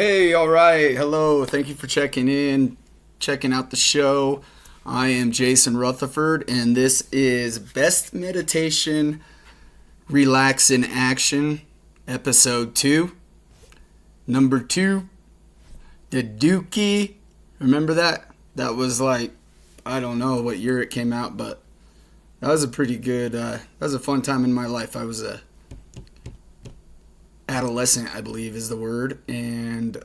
Hey, all right. Hello. Thank you for checking in, checking out the show. I am Jason Rutherford, and this is Best Meditation Relax in Action, Episode 2. Number 2, the Dookie. Remember that? That was like, I don't know what year it came out, but that was a pretty good, that was a fun time in my life. I was a adolescent, I believe is the word, and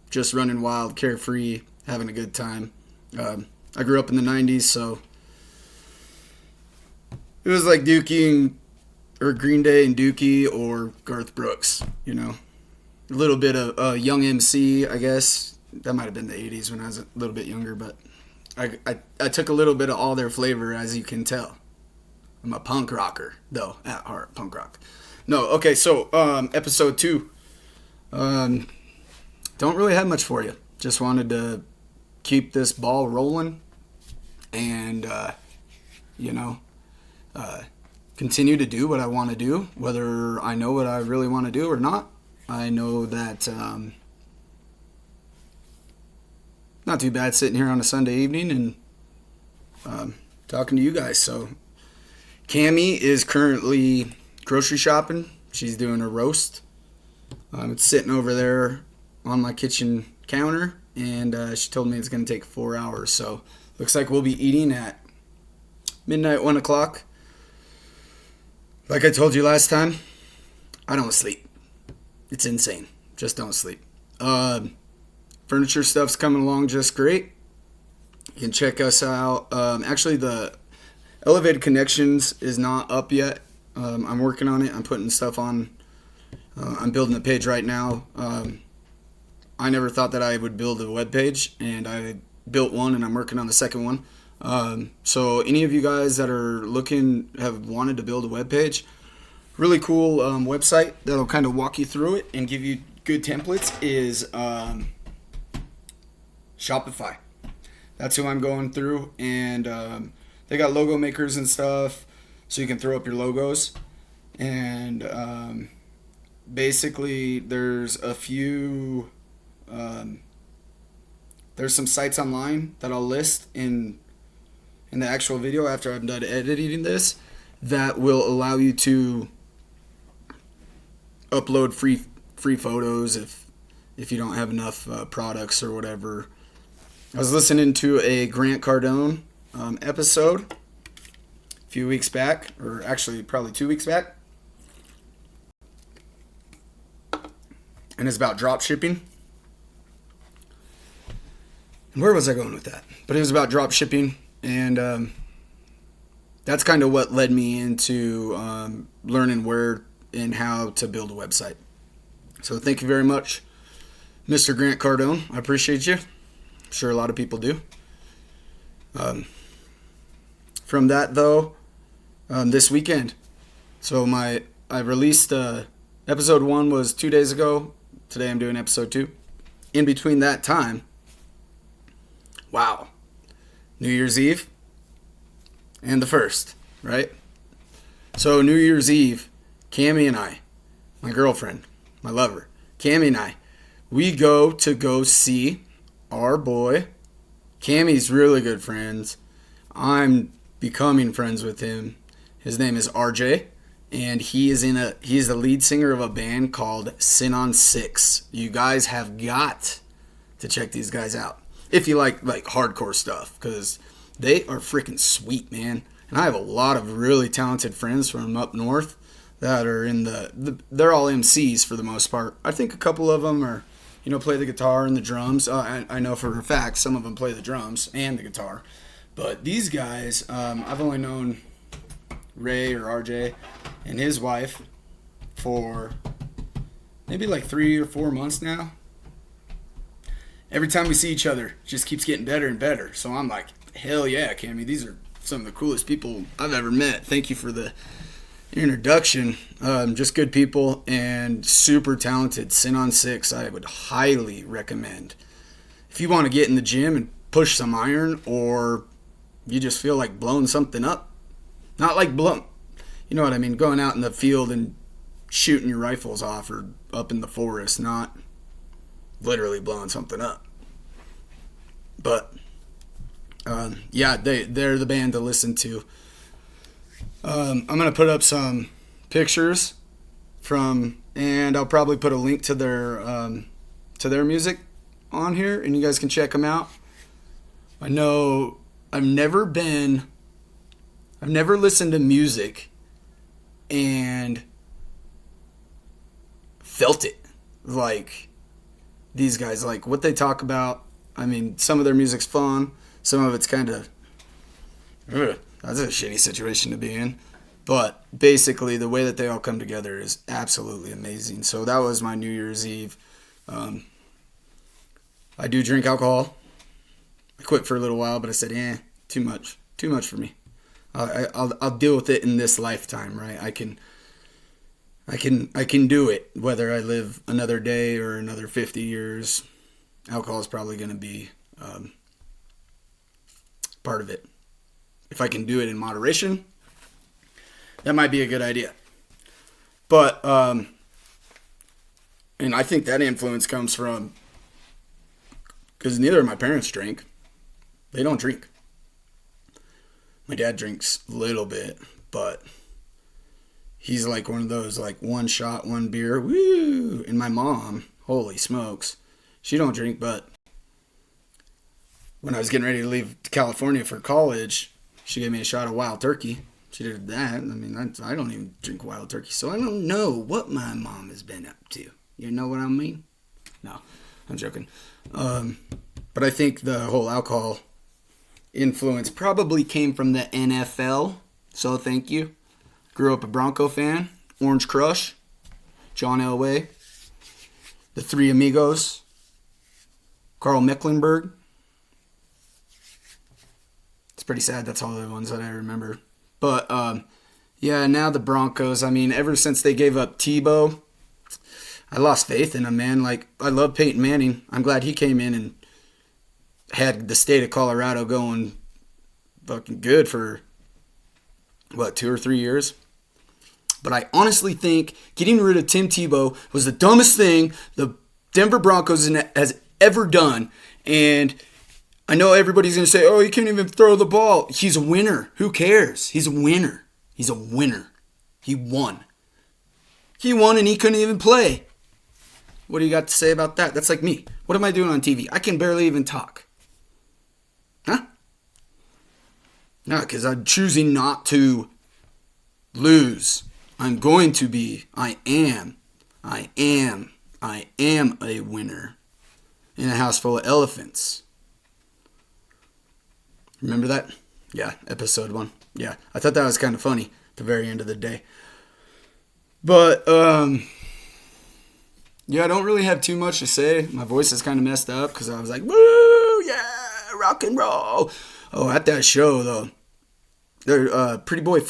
just running wild, carefree, having a good time. I grew up in the 90s, so it was like or Green Day and Dookie or Garth Brooks, you know. A little bit of Young MC, I guess. That might have been the 80s when I was a little bit younger, but I took a little bit of all their flavor, as you can tell. I'm a punk rocker, though, at heart, punk rock. No, okay, so episode 2. Don't really have much for you. Just wanted to keep this ball rolling and, continue to do what I want to do, whether I know what I really want to do or not. I know that not too bad sitting here on a Sunday evening and talking to you guys. So Cammie is currently grocery shopping. She's doing a roast. It's sitting over there on my kitchen counter, and she told me it's going to take 4 hours. So looks like we'll be eating at midnight, 1 o'clock. Like I told you last time, I don't sleep. It's insane. Just don't sleep. Furniture stuff's coming along just great. You can check us out. Actually, the Elevated Connections is not up yet. I'm working on it. I'm putting stuff on. I'm building a page right now. I never thought that I would build a web page, and I built one, and I'm working on the second one. So any of you guys that are looking, have wanted to build a web page, really cool website that'll kind of walk you through it and give you good templates is Shopify. That's who I'm going through, and they got logo makers and stuff, so you can throw up your logos. And basically, there's a few, there's some sites online that I'll list in the actual video after I'm done editing this that will allow you to upload free photos if you don't have enough products or whatever. I was listening to a Grant Cardone episode a few weeks back, or actually probably 2 weeks back, and it's about drop shipping. And where was I going with that? But it was about drop shipping, and that's kind of what led me into learning where and how to build a website. So thank you very much, Mr. Grant Cardone. I appreciate you. I'm sure a lot of people do. From that, though, this weekend. So I released episode 1 was 2 days ago. Today I'm doing episode 2. In between that time, wow, New Year's Eve and the 1st, right? So New Year's Eve, Cammie and I, my girlfriend, my lover, Cammie and I, we go see our boy. Cammie's really good friends. I'm becoming friends with him. His name is RJ, and he's the lead singer of a band called Sin on Six. You guys have got to check these guys out if you like hardcore stuff, because they are freaking sweet, man. And I have a lot of really talented friends from up north that are in they're all MCs for the most part. I think a couple of them are, play the guitar and the drums. I know for a fact some of them play the drums and the guitar. But these guys, I've only known Ray or RJ and his wife for maybe like 3 or 4 months now. Every time we see each other, it just keeps getting better and better. So I'm like, hell yeah, Cammie, these are some of the coolest people I've ever met. Thank you for the introduction. Just good people and super talented. Sin on Six, I would highly recommend. If you want to get in the gym and push some iron, or you just feel like blowing something up, not like you know what I mean, going out in the field and shooting your rifles off or up in the forest, not literally blowing something up. But yeah, they're the band to listen to. I'm gonna put up some pictures and I'll probably put a link to their music on here, and you guys can check them out. I know I've never listened to music and felt it like these guys, like what they talk about. I mean, some of their music's fun, some of it's kind of, that's a shitty situation to be in. But basically, the way that they all come together is absolutely amazing. So that was my New Year's Eve. I do drink alcohol. I quit for a little while, but I said, too much for me. I'll deal with it in this lifetime, right? I can do it, whether I live another day or another 50 years. Alcohol is probably going to be part of it. If I can do it in moderation, that might be a good idea. But, and I think that influence comes from, because neither of my parents drink. They don't drink. My dad drinks a little bit, but he's like one of those, like one shot, one beer, woo! And my mom, holy smokes, she don't drink, but when I was getting ready to leave to California for college, she gave me a shot of wild turkey. She did that. I mean, I don't even drink wild turkey, so I don't know what my mom has been up to. You know what I mean? No, I'm joking. But I think the whole alcohol influence probably came from the NFL, so thank you. Grew up a Bronco fan. Orange Crush, John Elway, the Three Amigos, Carl Mecklenburg. It's pretty sad. That's all the ones that I remember. But, yeah, now the Broncos. I mean, ever since they gave up Tebow, I lost faith in them, man. Like, I love Peyton Manning. I'm glad he came in and had the state of Colorado going fucking good for, 2 or 3 years? But I honestly think getting rid of Tim Tebow was the dumbest thing the Denver Broncos has ever done. And I know everybody's going to say, oh, he can't even throw the ball. He's a winner. Who cares? He's a winner. He's a winner. He won. He won and he couldn't even play. What do you got to say about that? That's like me. What am I doing on TV? I can barely even talk. Huh? No, because I'm choosing not to lose. I'm going to be. I am a winner in a house full of elephants. Remember that? Yeah, episode 1. Yeah, I thought that was kind of funny at the very end of the day. But, yeah, I don't really have too much to say. My voice is kind of messed up because I was like, woo, yeah, rock and roll. Oh, at that show, though, Pretty Boy,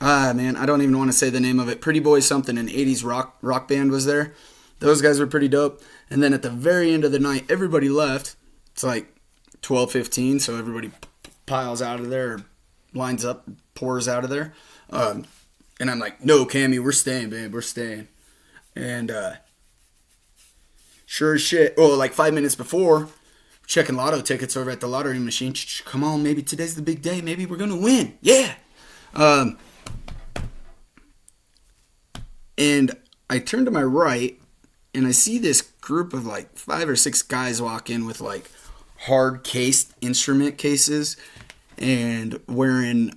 man, I don't even want to say the name of it. Pretty Boy something, an 80s rock band was there. Those guys were pretty dope. And then at the very end of the night, everybody left. It's like 12:15, so everybody piles out of there, or lines up, pours out of there. And I'm like, no, Cammy, we're staying, babe, we're staying. And sure as shit, like 5 minutes before, checking lotto tickets over at the lottery machine. Come on, maybe today's the big day. Maybe we're going to win. Yeah. And I turn to my right, and I see this group of like 5 or 6 guys walk in with like hard cased instrument cases and wearing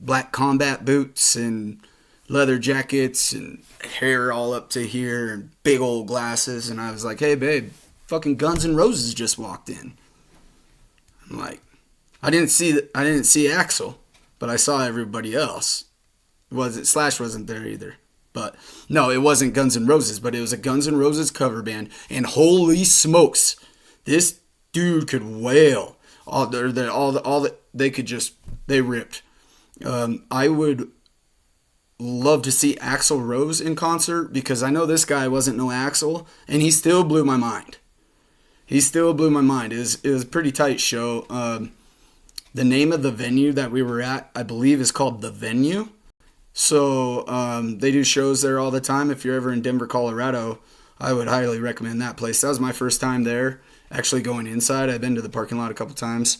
black combat boots and leather jackets and hair all up to here and big old glasses. And I was like, hey, babe, fucking Guns N' Roses just walked in. I'm like, I didn't see Axl, but I saw everybody else. Slash wasn't there either. But no, it wasn't Guns N' Roses, but it was a Guns N' Roses cover band. And holy smokes, this dude could wail. They ripped. I would love to see Axl Rose in concert because I know this guy wasn't no Axl, and he still blew my mind. It was a pretty tight show. The name of the venue that we were at, I believe, is called The Venue. So they do shows there all the time. If you're ever in Denver, Colorado, I would highly recommend that place. That was my first time there, actually going inside. I've been to the parking lot a couple times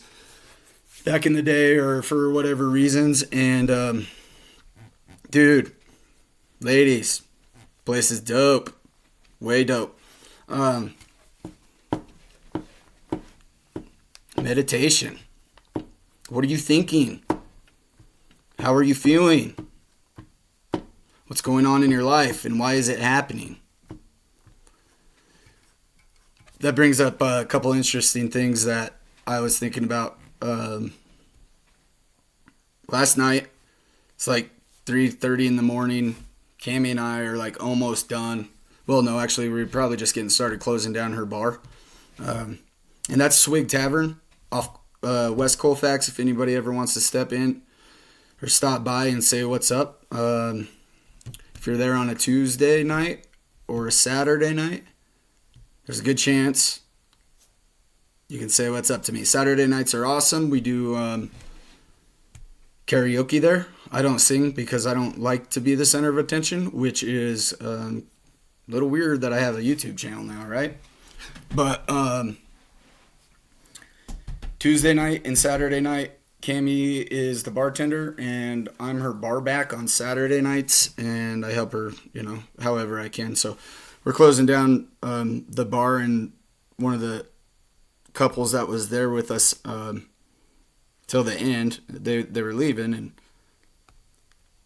back in the day or for whatever reasons. And, dude, ladies, place is dope. Way dope. Meditation. What are you thinking? How are you feeling? What's going on in your life and why is it happening? That brings up a couple interesting things that I was thinking about last night. It's like 3:30 in the morning. Cammie and I are like almost done. Well, no, actually, we're probably just getting started closing down her bar. And that's Swig Tavern off West Colfax, if anybody ever wants to step in or stop by and say what's up. If you're there on a Tuesday night or a Saturday night, there's a good chance you can say what's up to me. Saturday nights are awesome. We do karaoke there. I don't sing because I don't like to be the center of attention, which is a little weird that I have a YouTube channel now, right? But Tuesday night and Saturday night, Cammie is the bartender, and I'm her bar back on Saturday nights, and I help her, however I can. So we're closing down the bar, and one of the couples that was there with us till the end, they were leaving, and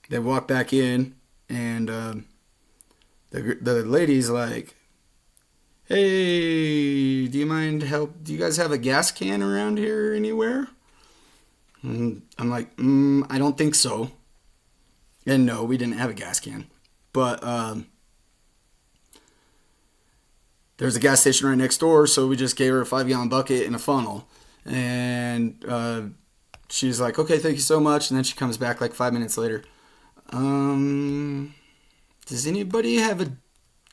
they walked back in, and the lady's like, "Hey, do you guys have a gas can around here anywhere?" And I'm like, I don't think so. And no, we didn't have a gas can. But there's a gas station right next door, so we just gave her a 5-gallon bucket and a funnel. And she's like, "Okay, thank you so much." And then she comes back like 5 minutes later. Does anybody have a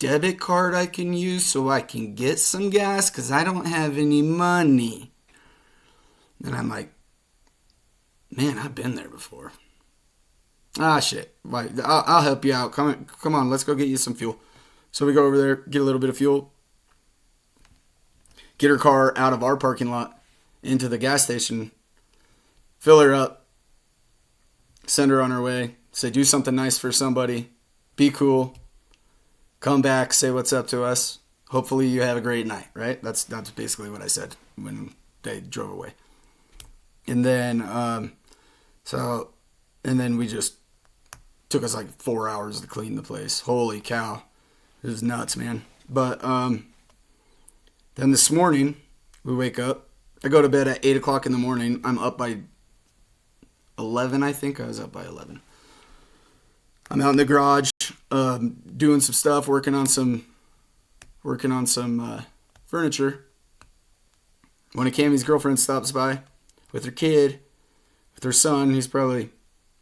debit card I can use so I can get some gas? Because I don't have any money. And I'm like, man, I've been there before. Ah, shit. I'll help you out. Come on, let's go get you some fuel. So we go over there, get a little bit of fuel, get her car out of our parking lot into the gas station, fill her up, send her on her way, say do something nice for somebody, be cool, come back, say what's up to us. Hopefully you have a great night, right? That's basically what I said when they drove away. And then, we just took us like 4 hours to clean the place. Holy cow. It was nuts, man. But, then this morning we wake up. I go to bed at 8 o'clock in the morning. I'm up by 11, I think. I was up by 11. I'm out in the garage, doing some stuff, working on some furniture. One of Cammie's girlfriends stops by with her kid, with her son. He's probably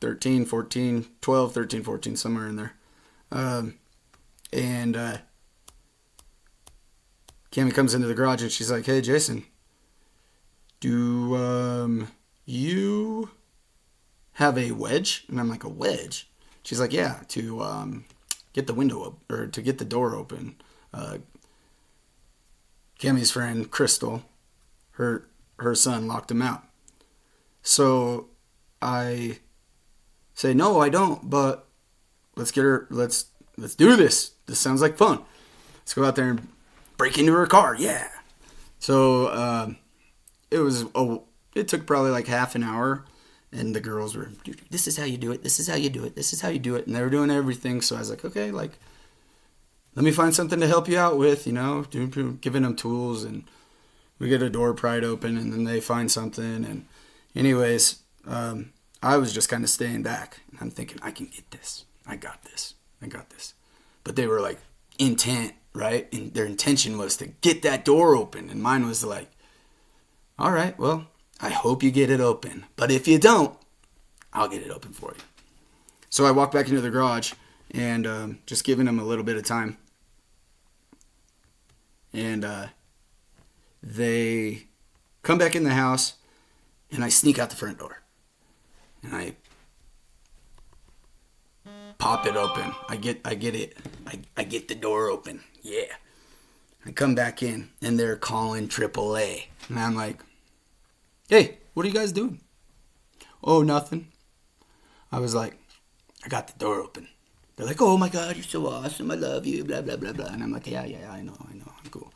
13, 14, 12, 13, 14, somewhere in there. And Cammie comes into the garage and she's like, "Hey, Jason, do you have a wedge?" And I'm like, "A wedge?" She's like, "Yeah, to get the window up, or to get the door open." Cammie's friend Crystal, her son locked him out. So I say, "No, I don't, but let's do this. This sounds like fun. Let's go out there and break into her car." Yeah. So it took probably like half an hour, and the girls were, "Dude, this is how you do it. This is how you do it. This is how you do it." And they were doing everything. So I was like, "Okay, like, let me find something to help you out with, giving them tools, and we get a door pried open, and then they find something. And anyways, I was just kind of staying back, and I'm thinking, I can get this. I got this. But they were like intent, right? And their intention was to get that door open. And mine was like, all right, well, I hope you get it open. But if you don't, I'll get it open for you. So I walked back into the garage and just giving them a little bit of time. And they come back in the house, and I sneak out the front door. And I pop it open. I get the door open. Yeah. I come back in, and they're calling AAA. And I'm like, hey, what are you guys doing? Oh, nothing. I was like, I got the door open. They're like, oh my God, you're so awesome. I love you, blah, blah, blah, blah. And I'm like, yeah, I know, I'm cool.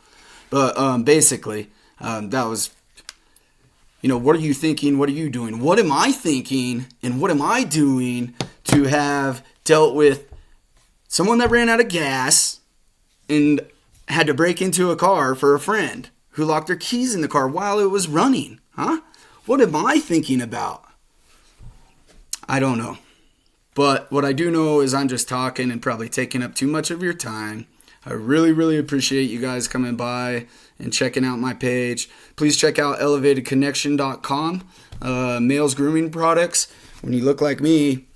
But basically, that was, what are you thinking? What are you doing? What am I thinking? And what am I doing to have dealt with someone that ran out of gas and had to break into a car for a friend who locked their keys in the car while it was running? Huh? What am I thinking about? I don't know. But what I do know is I'm just talking and probably taking up too much of your time. I really, really appreciate you guys coming by and checking out my page. Please check out elevatedconnection.com. Males grooming products. When you look like me,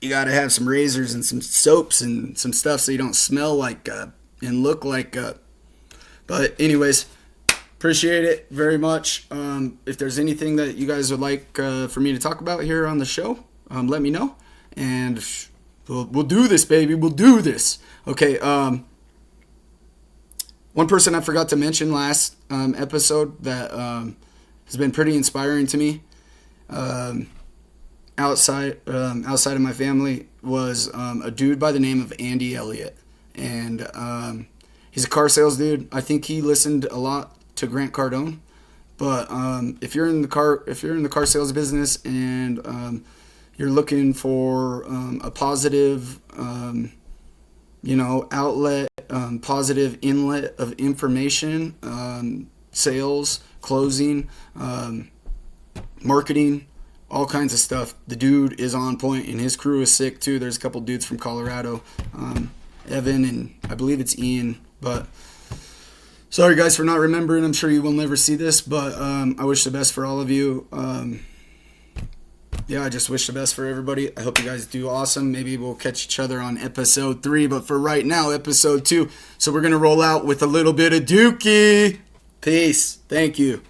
you got to have some razors and some soaps and some stuff so you don't smell like and look like. But anyways, appreciate it very much. If there's anything that you guys would like for me to talk about here on the show, let me know, and we'll do this, baby. We'll do this. Okay. One person I forgot to mention last episode that has been pretty inspiring to me, outside of my family, was a dude by the name of Andy Elliott, and he's a car sales dude. I think he listened a lot to Grant Cardone, but if you're in the car sales business and you're looking for a positive, outlet, positive inlet of information, sales, closing, marketing, all kinds of stuff. The dude is on point, and his crew is sick too. There's a couple dudes from Colorado, Evan, and I believe it's Ian. But sorry guys for not remembering. I'm sure you will never see this, but I wish the best for all of you. I just wish the best for everybody. I hope you guys do awesome. Maybe we'll catch each other on episode 3, but for right now, episode 2. So we're going to roll out with a little bit of Dookie. Peace. Thank you.